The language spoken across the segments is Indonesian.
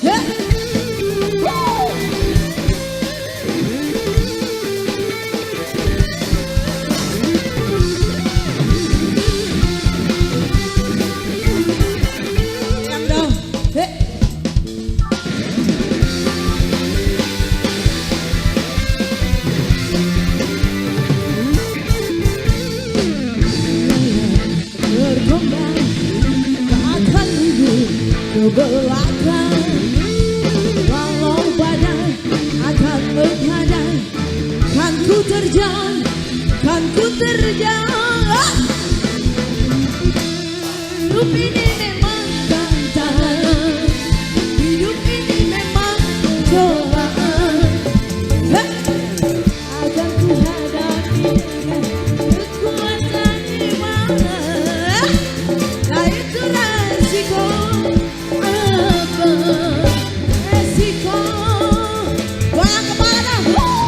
ke belakang, walau badai akan menghadang, kan ku terjang, kan ku terjang. Hidup ini memang tantangan, hidup ini memang cobaan, akan ku hadapi dengan kekuatan iman. Nah itu resiko. Resiko goyang kepala dah.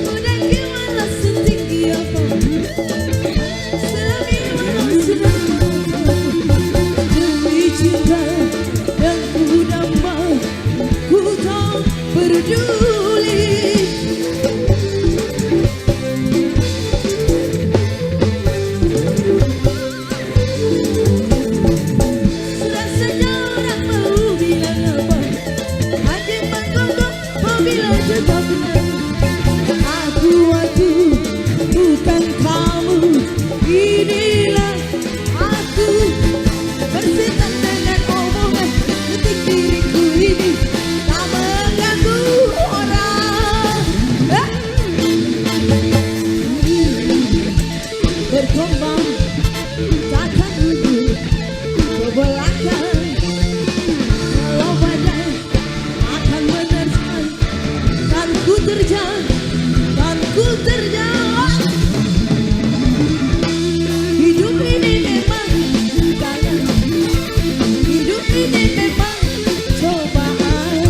Udah gimana setinggi apa, peduli. Sudah saja orang mau bilang apa, hati menggonggong mau bilang tetap benar. Aku bukan kamu, inilah aku. Bersetan dengan omongan detik diriku ini tak mengganggu orang. Berkembang takkan mundur ke belakang, walau badai akan menerjang, kan ku terjang, kan ku terjang. Hidup ini memang tantangan, hidup ini memang cobaan,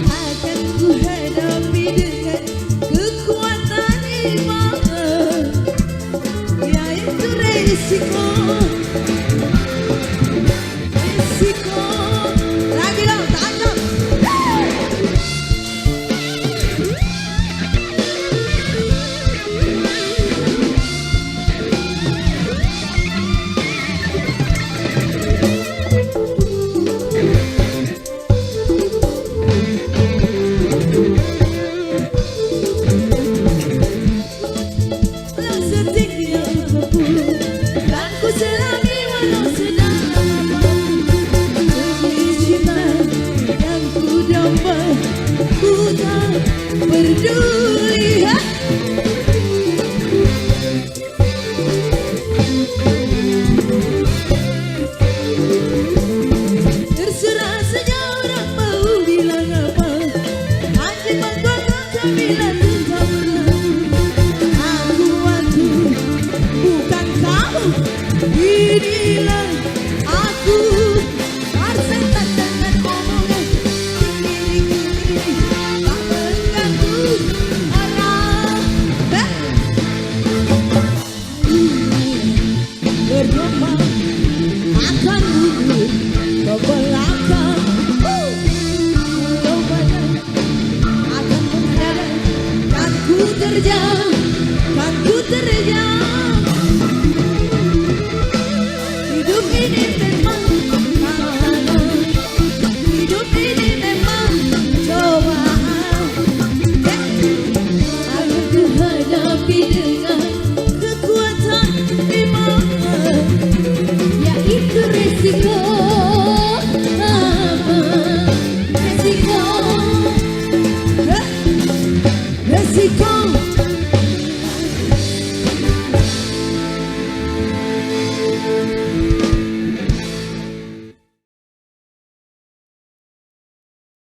akan ku hadapi dengan kekuatan iman. Yaitu resiko, resiko. Lagi dong, tangkap. Walau setinggi apapun, kan ku selami walau sedang apapun. Demi cinta yang ku damba, ku tak peduli. Terserah saja orang mau bilang apa, hati menggonggong tak bilang tetap benar. Aku bukan kamu, inilah aku. Bersetan dengan omongan diriku ini tak mengganggu orang. Bergembang akan mundur ke belakang, walau badai akan menghadang, kan ku terjang.